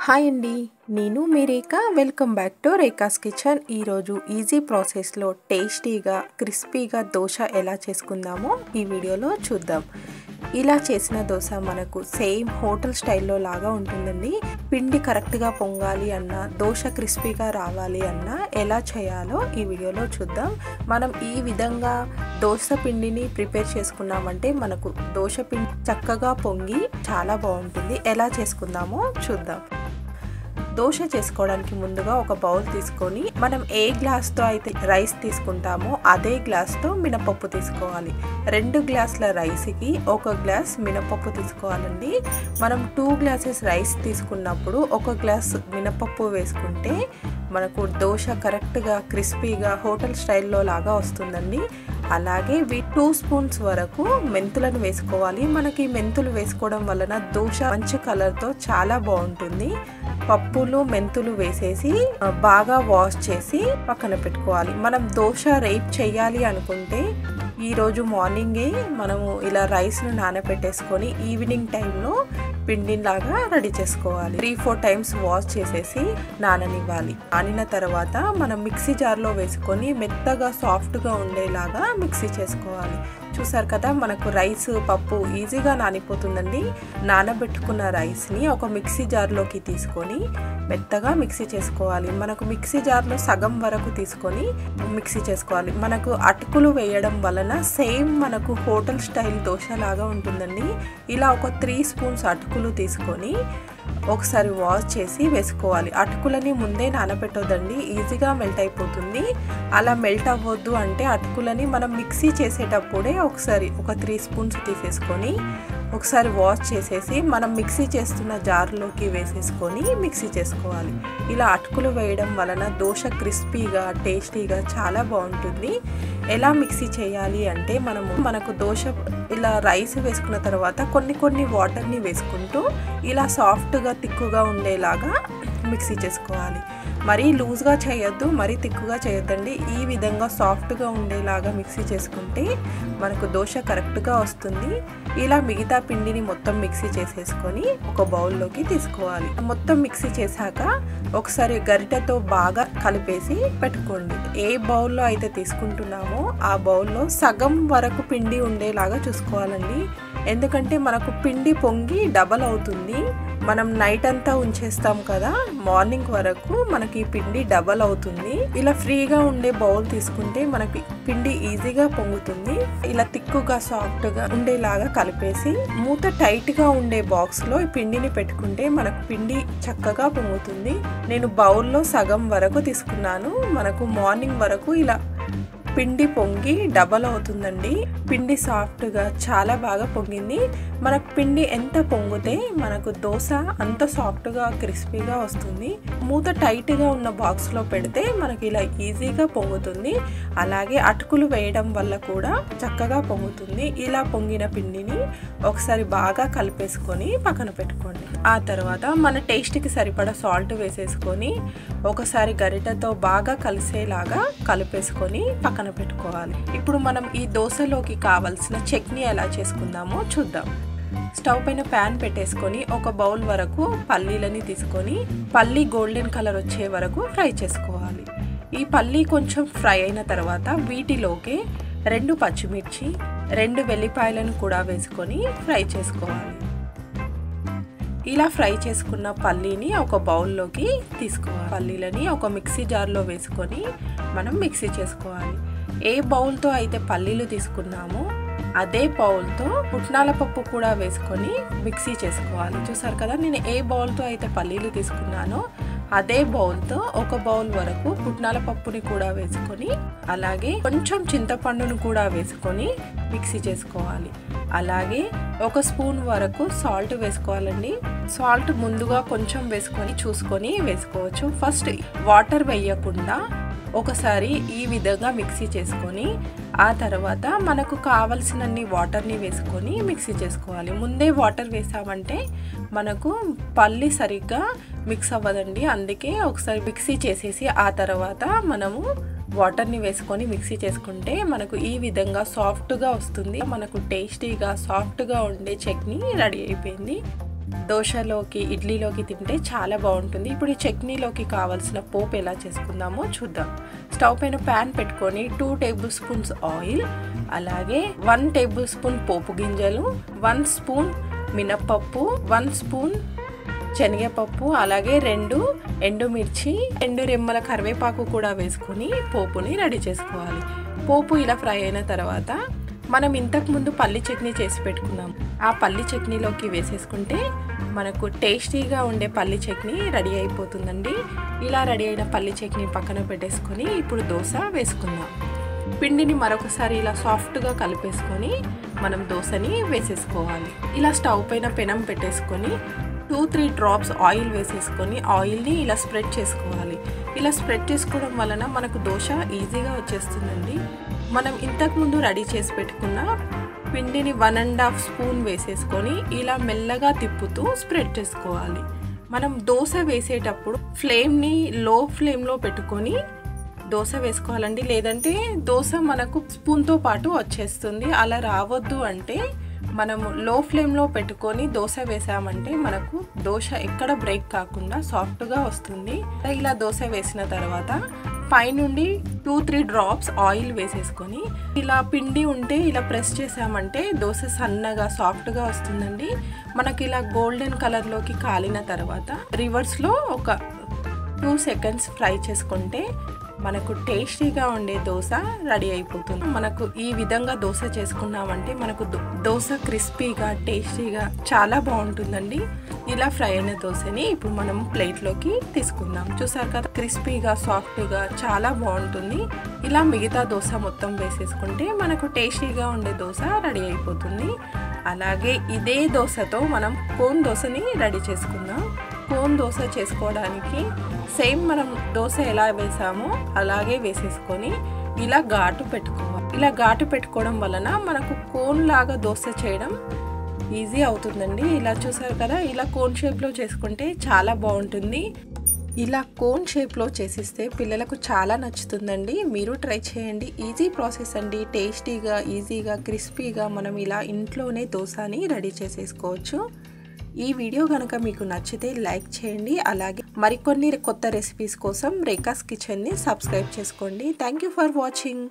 Hi అండి, నేను మీ Rekha. Welcome back to Rekha's kitchen. ఈరోజు ఈజీ ప్రాసెస్లో టేస్టీగా క్రిస్పీగా దోశ ఎలా చేసుకుందామో ఈ వీడియోలో చూద్దాం. ఇలా చేసిన దోశ మనకు సేమ్ హోటల్ స్టైల్లో లాగా ఉంటుందండి. పిండి కరెక్ట్గా పొంగాలి అన్నా, దోశ క్రిస్పీగా రావాలి అన్నా ఎలా చేయాలో ఈ వీడియోలో చూద్దాం. మనం ఈ విధంగా దోశ పిండిని ప్రిపేర్ చేసుకున్నామంటే మనకు దోశ పిండి చక్కగా పొంగి చాలా బాగుంటుంది. ఎలా చేసుకుందామో చూద్దాం. దోశ చేసుకోవడానికి ముందుగా ఒక బౌల్ తీసుకొని మనం ఏ గ్లాస్తో అయితే రైస్ తీసుకుంటామో అదే గ్లాస్తో మినపప్పు తీసుకోవాలి. 2 గ్లాసుల రైస్కి 1 గ్లాస్ మినపప్పు తీసుకోవాలండి. మనం 2 గ్లాసెస్ రైస్ తీసుకున్నప్పుడు 1 గ్లాస్ మినపప్పు వేసుకుంటే మనకు దోశ కరెక్ట్గా క్రిస్పీగా హోటల్ స్టైల్లో లాగా వస్తుందండి. అలాగే 2 స్పూన్స్ వరకు మెంతులను వేసుకోవాలి. మనకి మెంతులు వేసుకోవడం వలన దోశ మంచి కలర్తో చాలా బాగుంటుంది. పప్పులు మెంతులు వేసేసి బాగా వాష్ చేసి పక్కన పెట్టుకోవాలి. మనం దోశ రేపు చేయాలి అనుకుంటే ఈరోజు మార్నింగే మనము ఇలా రైస్ను నానబెట్టేసుకొని ఈవినింగ్ టైంలో పిండిలాగా రెడీ చేసుకోవాలి. 3-4 టైమ్స్ వాష్ చేసేసి నాననివ్వాలి. నానిన తర్వాత మనం మిక్సీ జార్లో వేసుకొని మెత్తగా సాఫ్ట్గా ఉండేలాగా మిక్సీ చేసుకోవాలి. చూసారు కదా, మనకు రైస్ పప్పు ఈజీగా నానిపోతుందండి. నానబెట్టుకున్న రైస్ని ఒక మిక్సీ జార్లోకి తీసుకొని మెత్తగా మిక్సీ చేసుకోవాలి. మనకు మిక్సీ జార్లో సగం వరకు తీసుకొని మిక్సీ చేసుకోవాలి. మనకు అటుకులు వేయడం వలన సేమ్ మనకు హోటల్ స్టైల్ దోశ లాగా ఉంటుందండి. ఇలా ఒక 3 స్పూన్స్ అటుకులు తీసుకొని ఒకసారి వాష్ చేసి వేసుకోవాలి. అటుకులని ముందే నానబెట్టొద్దండి, ఈజీగా మెల్ట్ అయిపోతుంది. అలా మెల్ట్ అవ్వద్దు అంటే అటుకులని మనం మిక్సీ చేసేటప్పుడే ఒకసారి ఒక 3 స్పూన్స్ తీసేసుకొని ఒకసారి వాష్ చేసేసి మనం మిక్సీ చేస్తున్న జార్లోకి వేసేసుకొని మిక్సీ చేసుకోవాలి. ఇలా అటుకులు వేయడం వలన దోశ క్రిస్పీగా టేస్టీగా చాలా బాగుంటుంది. ఎలా మిక్సీ చేయాలి అంటే మనకు దోశ ఇలా రైస్ వేసుకున్న తర్వాత కొన్ని వాటర్ని వేసుకుంటూ ఇలా సాఫ్ట్గా తిక్కుగా ఉండేలాగా మిక్సీ చేసుకోవాలి. మరీ లూజ్గా చేయొద్దు, మరీ తిక్కుగా చేయొద్దండి. ఈ విధంగా సాఫ్ట్గా ఉండేలాగా మిక్సీ చేసుకుంటే మనకు దోశ కరెక్ట్గా వస్తుంది. ఇలా మిగతా పిండిని మొత్తం మిక్సీ చేసేసుకొని ఒక బౌల్లోకి తీసుకోవాలి. మొత్తం మిక్సీ చేశాక ఒకసారి గరిటెతో బాగా కలిపేసి పెట్టుకోండి. ఏ బౌల్లో అయితే తీసుకుంటున్నామో ఆ బౌల్లో సగం వరకు పిండి ఉండేలాగా చూసుకోవాలండి. ఎందుకంటే మనకు పిండి పొంగి డబల్ అవుతుంది. మనం నైట్ అంతా ఉంచేస్తాం కదా, మార్నింగ్ వరకు మనకి పిండి డబల్ అవుతుంది. ఇలా ఫ్రీగా ఉండే బౌల్ తీసుకుంటే మనకి పిండి ఈజీగా పొంగుతుంది. ఇలా తిక్కుగా సాఫ్ట్గా ఉండేలాగా కలిపేసి మూత టైట్గా ఉండే బాక్స్లో ఈ పిండిని పెట్టుకుంటే మనకు పిండి చక్కగా పొంగుతుంది. నేను బౌల్లో సగం వరకు తీసుకున్నాను. మనకు మార్నింగ్ వరకు ఇలా పిండి పొంగి డబల్ అవుతుందండి. పిండి సాఫ్ట్గా చాలా బాగా పొంగింది. మనకు పిండి ఎంత పొంగితే మనకు దోశ అంత సాఫ్ట్గా క్రిస్పీగా వస్తుంది. మూత టైట్గా ఉన్న బాక్స్లో పెడితే మనకి ఇలా ఈజీగా పొంగుతుంది. అలాగే అటుకులు వేయడం వల్ల కూడా చక్కగా పొంగుతుంది. ఇలా పొంగిన పిండిని ఒకసారి బాగా కలిపేసుకొని పక్కన పెట్టుకోండి. ఆ తర్వాత మన టేస్ట్కి సరిపడా సాల్ట్ వేసేసుకొని ఒకసారి గరిటెతో బాగా కలిసేలాగా కలిపేసుకొని పక్కన పెట్టుకోవాలి. ఇప్పుడు మనం ఈ దోశలోకి కావలసిన చట్నీ ఎలా చేసుకుందామో చూద్దాం. స్టవ్ పైన ప్యాన్ పెట్టేసుకొని ఒక బౌల్ వరకు పల్లీలని తీసుకొని పల్లీ గోల్డెన్ కలర్ వచ్చే వరకు ఫ్రై చేసుకోవాలి. ఈ పల్లీ కొంచెం ఫ్రై అయిన తర్వాత వీటిలోకి 2 పచ్చిమిర్చి 2 వెల్లిపాయలను కూడా వేసుకొని ఫ్రై చేసుకోవాలి. ఇలా ఫ్రై చేసుకున్న పల్లీని ఒక బౌల్లోకి తీసుకోవాలి. పల్లీలని ఒక మిక్సీ జార్లో వేసుకొని మనం మిక్సీ చేసుకోవాలి. ఏ బౌల్తో అయితే పల్లీలు తీసుకున్నామో అదే బౌల్తో పుట్నాల పప్పు కూడా వేసుకొని మిక్సీ చేసుకోవాలి. చూసారు కదా, నేను ఏ బౌల్తో అయితే పల్లీలు తీసుకున్నానో అదే బౌల్తో ఒక బౌల్ వరకు పుట్నాల పప్పుని కూడా వేసుకొని అలాగే కొంచెం చింతపండును కూడా వేసుకొని మిక్సీ చేసుకోవాలి. అలాగే 1 స్పూన్ వరకు సాల్ట్ వేసుకోవాలండి. సాల్ట్ ముందుగా కొంచెం వేసుకొని చూసుకొని వేసుకోవచ్చు. ఫస్ట్ వాటర్ వేయకుండా ఒకసారి ఈ విధంగా మిక్సీ చేసుకొని ఆ తర్వాత మనకు కావలసినన్ని వాటర్ని వేసుకొని మిక్సీ చేసుకోవాలి. ముందే వాటర్ వేసామంటే మనకు పల్లి సరిగ్గా మిక్స్ అవ్వదండి. అందుకే ఒకసారి మిక్సీ చేసేసి ఆ తర్వాత మనము వాటర్ని వేసుకొని మిక్సీ చేసుకుంటే మనకు ఈ విధంగా సాఫ్ట్గా వస్తుంది. మనకు టేస్టీగా సాఫ్ట్గా ఉండే చట్నీ రెడీ అయిపోయింది. దోశలోకి ఇడ్లీలోకి తింటే చాలా బాగుంటుంది. ఇప్పుడు ఈ చట్నీలోకి కావాల్సిన పోపు ఎలా చేసుకుందామో చూద్దాం. స్టవ్ పైన ప్యాన్ పెట్టుకొని 2 టేబుల్ స్పూన్స్ ఆయిల్, అలాగే 1 టేబుల్ స్పూన్ పోపు గింజలు, 1 స్పూన్ మినప్పప్పు, 1 స్పూన్ శనగపప్పు, అలాగే 2 ఎండుమిర్చి, 2 రెమ్మల కరివేపాకు కూడా వేసుకొని పోపుని రెడీ చేసుకోవాలి. పోపు ఇలా ఫ్రై అయిన తర్వాత మనం ఇంతకుముందు పల్లి చట్నీ చేసి పెట్టుకున్నాం. ఆ పల్లి చట్నీలోకి వేసేసుకుంటే మనకు టేస్టీగా ఉండే పల్లి చట్నీ రెడీ అయిపోతుందండి. ఇలా రెడీ అయిన పల్లి చట్నీ పక్కన పెట్టేసుకొని ఇప్పుడు దోశ వేసుకుందాం. పిండిని మరొకసారి ఇలా సాఫ్ట్గా కలిపేసుకొని మనం దోశని వేసేసుకోవాలి. ఇలా స్టవ్ పైన పెనం పెట్టేసుకొని 2-3 డ్రాప్స్ ఆయిల్ వేసేసుకొని ఆయిల్ని ఇలా స్ప్రెడ్ చేసుకోవాలి. ఇలా స్ప్రెడ్ చేసుకోవడం వలన మనకు దోశ ఈజీగా వచ్చేస్తుందండి. మనం ఇంతకుముందు రెడీ చేసి పెట్టుకున్న పిండిని 1.5 స్పూన్ వేసేసుకొని ఇలా మెల్లగా తిప్పుతూ స్ప్రెడ్ చేసుకోవాలి. మనం దోశ వేసేటప్పుడు ఫ్లేమ్ని లో ఫ్లేమ్లో పెట్టుకొని దోశ వేసుకోవాలండి, లేదంటే దోశ మనకు స్పూన్తో పాటు వచ్చేస్తుంది. అలా రావద్దు అంటే మనము లో ఫ్లేమ్లో పెట్టుకొని దోశ వేసామంటే మనకు దోశ ఎక్కడ బ్రేక్ కాకుండా సాఫ్ట్గా వస్తుంది. ఇలా దోశ వేసిన తర్వాత పైనుండి 2-3 డ్రాప్స్ ఆయిల్ వేసేసుకొని ఇలా పిండి ఉంటే ఇలా ప్రెస్ చేసామంటే దోశ సన్నగా సాఫ్ట్గా వస్తుందండి. మనకి ఇలా గోల్డెన్ కలర్లోకి కాలిన తర్వాత రివర్స్లో ఒక 2 సెకండ్స్ ఫ్రై చేసుకుంటే మనకు టేస్టీగా ఉండే దోశ రెడీ అయిపోతుంది. మనకు ఈ విధంగా దోశ చేసుకున్నామంటే మనకు దోశ క్రిస్పీగా టేస్టీగా చాలా బాగుంటుందండి. ఇలా ఫ్రై అయిన దోశని ఇప్పుడు మనం ప్లేట్లోకి తీసుకుందాం. చూసారు కదా, క్రిస్పీగా సాఫ్ట్గా చాలా బాగుంటుంది. ఇలా మిగతా దోశ మొత్తం వేసేసుకుంటే మనకు టేస్టీగా ఉండే దోశ రెడీ అయిపోతుంది. అలాగే ఇదే దోశతో మనం కోన్ దోశని రెడీ చేసుకుందాం. కోన్ దోశ చేసుకోవడానికి సేమ్ మనం దోశ ఎలా వేసామో అలాగే వేసేసుకొని ఇలా ఘాటు పెట్టుకోవాలి. ఇలా ఘాటు పెట్టుకోవడం వలన మనకు కోన్ లాగా దోశ చేయడం ఈజీ అవుతుందండి. ఇలా చూసారు కదా, ఇలా కోన్ షేప్లో చేసుకుంటే చాలా బాగుంటుంది. ఇలా కోన్ షేప్లో చేసిస్తే పిల్లలకు చాలా నచ్చుతుందండి. మీరు ట్రై చేయండి. ఈజీ ప్రాసెస్ అండి. టేస్టీగా, ఈజీగా, క్రిస్పీగా మనం ఇలా ఇంట్లోనే దోశని రెడీ చేసేసుకోవచ్చు. ఈ వీడియో కనుక మీకు నచ్చితే లైక్ చేయండి. అలాగే మరికొన్ని కొత్త రెసిపీస్ కోసం రేఖాస్ కిచెన్ని సబ్స్క్రైబ్ చేసుకోండి. Thank you for watching.